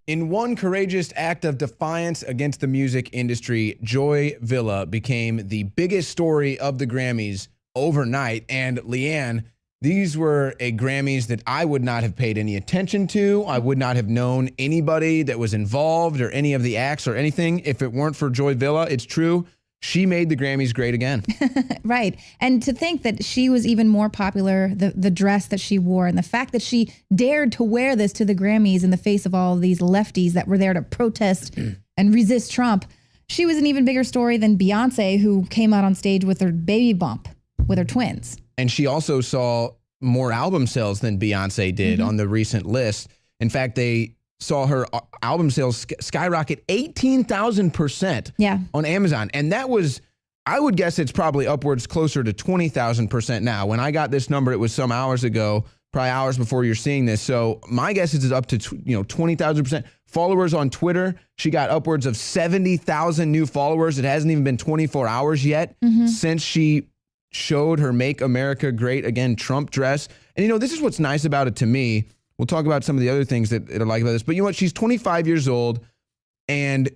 In one courageous act of defiance against the music industry, Joy Villa became the biggest story of the Grammys overnight. And Leanne, these were a Grammys that I would not have paid any attention to. I would not have known anybody that was involved or any of the acts or anything if it weren't for Joy Villa. It's true. She made the Grammys great again. Right. And to think that she was even more popular, the dress that she wore, and the fact that she dared to wear this to the Grammys in the face of all of these lefties that were there to protest and resist Trump. She was an even bigger story than Beyonce, who came out on stage with her baby bump with her twins. And she also saw more album sales than Beyonce did on the recent list. In fact, they saw her album sales skyrocket 18,000% on Amazon. And that was, I would guess it's probably upwards closer to 20,000% now. When I got this number, it was some hours ago, probably hours before you're seeing this. So my guess is it's up to 20,000%. Followers on Twitter, she got upwards of 70,000 new followers. It hasn't even been 24 hours yet since she showed her Make America Great Again Trump dress. And this is what's nice about it to me. We'll talk about some of the other things that I like about this. But you know what? She's 25 years old, and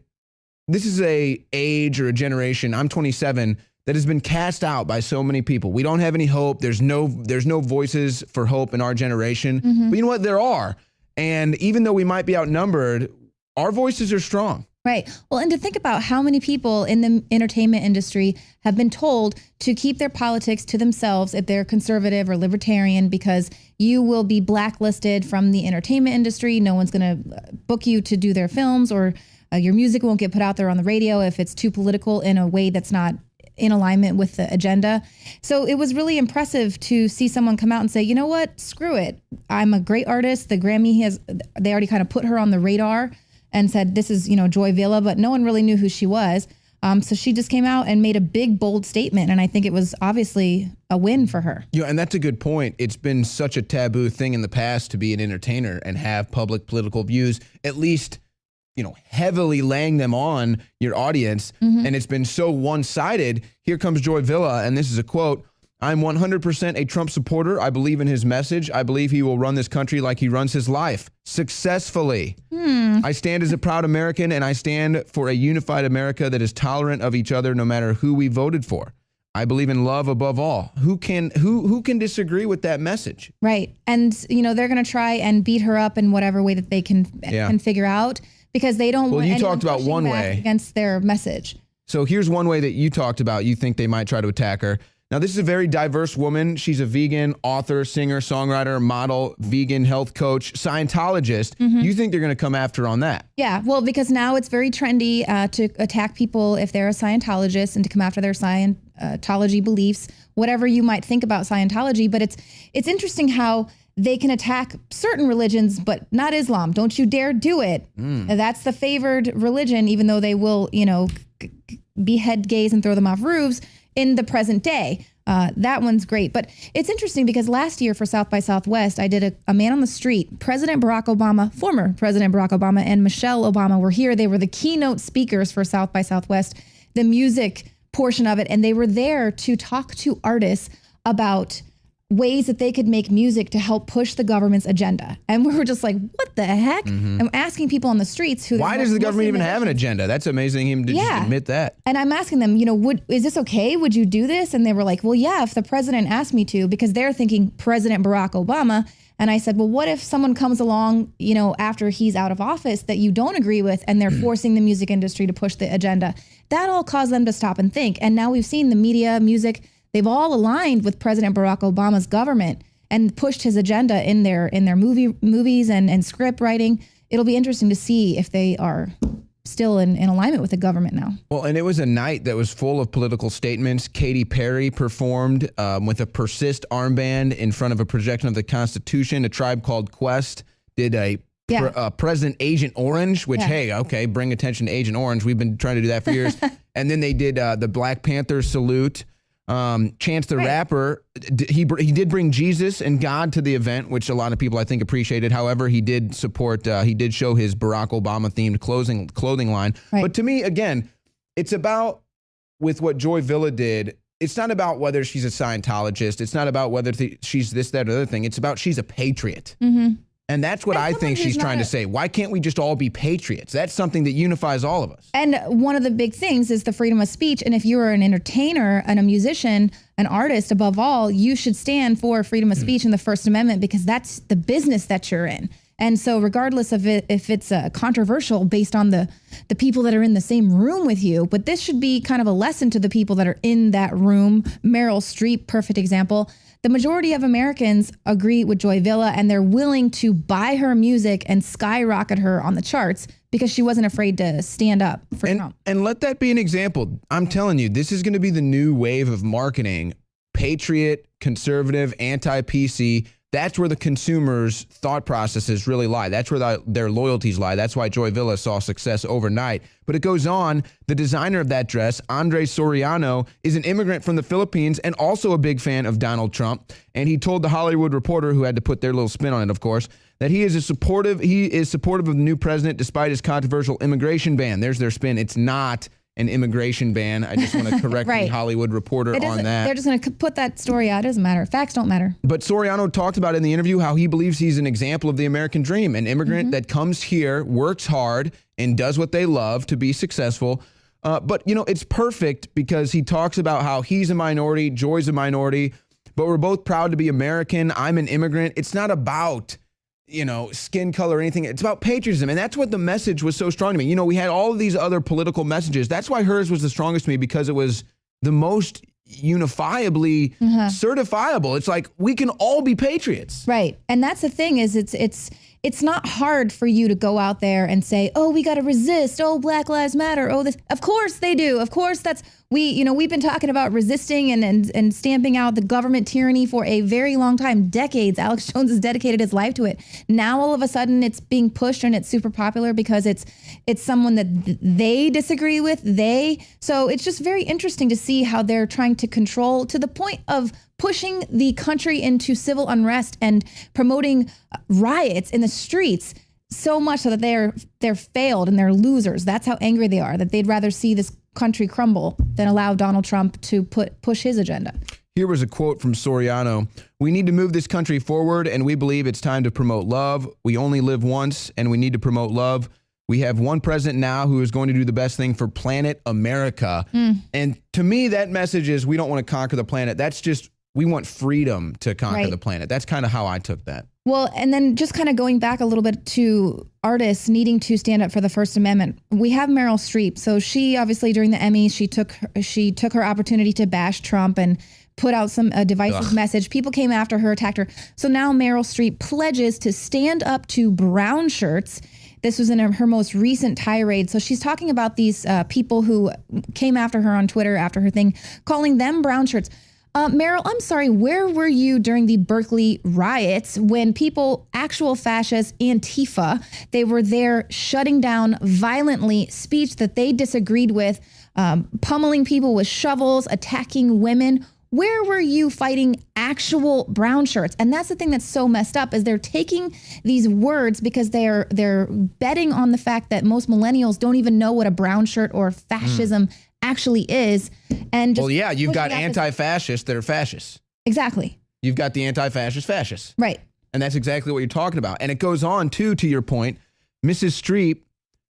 this is a age or a generation, I'm 27, that has been cast out by so many people. We don't have any hope. There's no voices for hope in our generation. But you know what? There are. And even though we might be outnumbered, our voices are strong. Right. Well, and to think about how many people in the entertainment industry have been told to keep their politics to themselves if they're conservative or libertarian, because you will be blacklisted from the entertainment industry. No one's going to book you to do their films, or your music won't get put out there on the radio if it's too political in a way that's not in alignment with the agenda. So it was really impressive to see someone come out and say, you know what, screw it. I'm a great artist. The Grammy they already kind of put her on the radar and said, this is, Joy Villa, but no one really knew who she was. So she just came out and made a big, bold statement. And I think it was obviously a win for her. Yeah, and that's a good point. It's been such a taboo thing in the past to be an entertainer and have public political views, at least, heavily laying them on your audience. And it's been so one-sided. Here comes Joy Villa, and this is a quote. I'm 100% a Trump supporter. I believe in his message. I believe he will run this country like he runs his life, successfully. I stand as a proud American, and I stand for a unified America that is tolerant of each other no matter who we voted for. I believe in love above all. Who can disagree with that message? Right. And, they're going to try and beat her up in whatever way that they can figure out, because they don't want anyone pushing back against their message. So here's one way that you talked about you think they might try to attack her. Now, this is a very diverse woman. She's a vegan, author, singer, songwriter, model, vegan health coach, Scientologist. You think they're going to come after her on that? Yeah, well, because now it's very trendy to attack people if they're a Scientologist and to come after their Scientology beliefs, whatever you might think about Scientology. But it's interesting how they can attack certain religions, but not Islam. Don't you dare do it. That's the favored religion, even though they will, behead gays and throw them off roofs in the present day. That one's great. But it's interesting because last year for South by Southwest, I did a man on the street. President Barack Obama, former President Barack Obama, and Michelle Obama were here. They were the keynote speakers for South by Southwest, the music portion of it. And they were there to talk to artists about ways that they could make music to help push the government's agenda. And we were just like, what the heck? I'm asking people on the streets why does the government even have an agenda? That's amazing him to just admit that. And I'm asking them, is this okay? Would you do this? And they were like, well, yeah, if the president asked me to, because they're thinking President Barack Obama. And I said, well, what if someone comes along, after he's out of office that you don't agree with, and they're forcing the music industry to push the agenda? That all caused them to stop and think. And now we've seen the media, music, they've all aligned with President Barack Obama's government and pushed his agenda in their movies and script writing. It'll be interesting to see if they are still in alignment with the government now. Well, and it was a night that was full of political statements. Katy Perry performed with a Persist armband in front of a projection of the Constitution. A Tribe Called Quest did a President Agent Orange, which, hey, okay, bring attention to Agent Orange. We've been trying to do that for years. And then they did the Black Panther salute. Chance the Rapper, he did bring Jesus and God to the event, which a lot of people I think appreciated. However, he did support, he did show his Barack Obama themed clothing line. But to me, again, it's about, with what Joy Villa did, it's not about whether she's a Scientologist. It's not about whether she's this, that, or the other thing. It's about she's a patriot. And that's what I think she's trying to say. Why can't we just all be patriots? That's something that unifies all of us. And one of the big things is the freedom of speech. And if you're an entertainer and a musician, an artist, above all, you should stand for freedom of speech and the First Amendment, because that's the business that you're in. And so regardless of if it's controversial based on the people that are in the same room with you, but this should be kind of a lesson to the people that are in that room. Meryl Streep, perfect example. The majority of Americans agree with Joy Villa, and they're willing to buy her music and skyrocket her on the charts because she wasn't afraid to stand up for Trump. And let that be an example. I'm telling you, this is going to be the new wave of marketing. Patriot, conservative, anti-PC. That's where the consumer's thought processes really lie. That's where their loyalties lie. That's why Joy Villa saw success overnight. But it goes on, the designer of that dress, Andre Soriano, is an immigrant from the Philippines and also a big fan of Donald Trump. And he told The Hollywood Reporter, who had to put their little spin on it, of course, that he is supportive of the new president despite his controversial immigration ban. There's their spin. It's not an immigration ban. I just want to correct the Hollywood Reporter on that. They're just going to put that story out. It doesn't matter. Facts don't matter. But Soriano talked about in the interview how he believes he's an example of the American dream, an immigrant that comes here, works hard, and does what they love to be successful. But, you know, it's perfect because he talks about how he's a minority, Joy's a minority, but we're both proud to be American. I'm an immigrant. It's not about, you know, skin color or anything. It's about patriotism. And that's what the message was so strong to me. You know, we had all of these other political messages. That's why hers was the strongest to me, because it was the most unifiably certifiable. It's like, we can all be patriots. Right. And that's the thing is it's not hard for you to go out there and say, oh, we got to resist. Oh, Black Lives Matter. Oh, this. Of course they do. Of course we've been talking about resisting and stamping out the government tyranny for a very long time, decades. Alex Jones has dedicated his life to it. Now, all of a sudden, it's being pushed and it's super popular because it's someone that they disagree with. So it's just very interesting to see how they're trying to control to the point of pushing the country into civil unrest and promoting riots in the streets so much so that they're failed and they're losers. That's how angry they are, that they'd rather see this country crumble than allow Donald Trump to push his agenda. Here was a quote from Soriano. "We need to move this country forward, and we believe it's time to promote love. We only live once, and we need to promote love. We have one president now who is going to do the best thing for planet America." And to me, that message is we don't want to conquer the planet. That's just, we want freedom to conquer the planet. That's kind of how I took that. Well, and then just kind of going back a little bit to artists needing to stand up for the First Amendment. We have Meryl Streep. So she obviously during the Emmys, she took her opportunity to bash Trump and put out some divisive message. People came after her, attacked her. So now Meryl Streep pledges to stand up to brown shirts. This was in her most recent tirade. So she's talking about these people who came after her on Twitter after her thing, calling them brown shirts. Meryl, I'm sorry, where were you during the Berkeley riots when people, actual fascists, Antifa, they were there shutting down violently speech that they disagreed with, pummeling people with shovels, attacking women? Where were you fighting actual brown shirts? And that's the thing that's so messed up is they're taking these words because they're betting on the fact that most millennials don't even know what a brown shirt or fascism actually is. And just you've got anti-fascists that are fascists. Exactly. You've got the anti-fascist fascists. Right. And that's exactly what you're talking about. And it goes on to your point, Mrs. Streep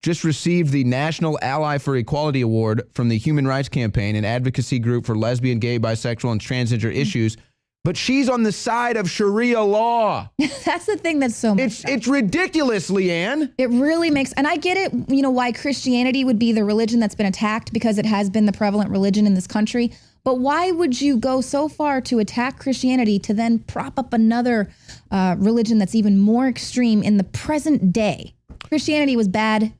just received the National Ally for Equality Award from the Human Rights Campaign, an advocacy group for lesbian, gay, bisexual, and transgender issues. But she's on the side of Sharia law. That's the thing that's so much. It's ridiculous, Leanne. It really makes, and I get it, why Christianity would be the religion that's been attacked because it has been the prevalent religion in this country. But why would you go so far to attack Christianity to then prop up another religion that's even more extreme in the present day? Christianity was bad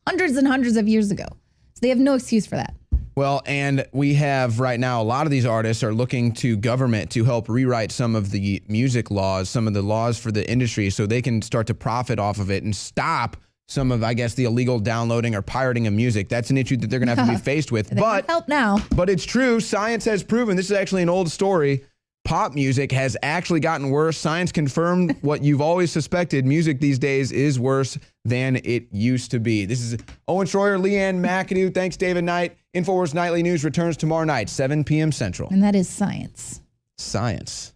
hundreds and hundreds of years ago. So they have no excuse for that. Well, and we have right now, a lot of these artists are looking to government to help rewrite some of the music laws, some of the laws for the industry so they can start to profit off of it and stop some of, I guess, the illegal downloading or pirating of music. That's an issue that they're going to have to be faced with. But help now. But it's true. Science has proven, this is actually an old story, pop music has actually gotten worse. Science confirmed what you've always suspected. Music these days is worse than it used to be. This is Owen Schroyer, Leanne McAdoo. Thanks, David Knight. Infowars Nightly News returns tomorrow night, 7 p.m. Central. And that is science. Science.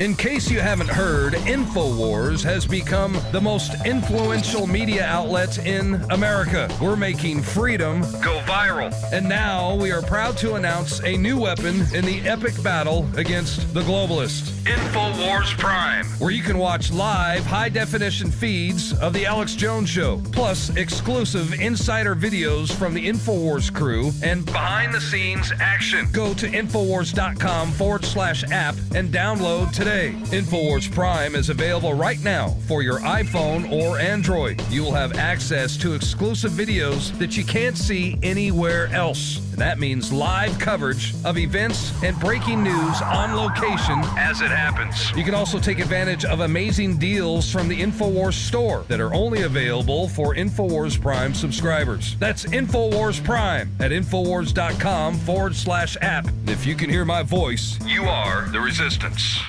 In case you haven't heard, Infowars has become the most influential media outlet in America. We're making freedom go viral. And now we are proud to announce a new weapon in the epic battle against the globalists. Infowars Prime, where you can watch live high-definition feeds of The Alex Jones Show, plus exclusive insider videos from the Infowars crew and behind-the-scenes action. Go to Infowars.com/app and download today. Infowars Prime is available right now for your iPhone or Android. You will have access to exclusive videos that you can't see anywhere else. And that means live coverage of events and breaking news on location as it happens. You can also take advantage of amazing deals from the Infowars store that are only available for Infowars Prime subscribers. That's Infowars Prime at Infowars.com/app. If you can hear my voice, you are the resistance.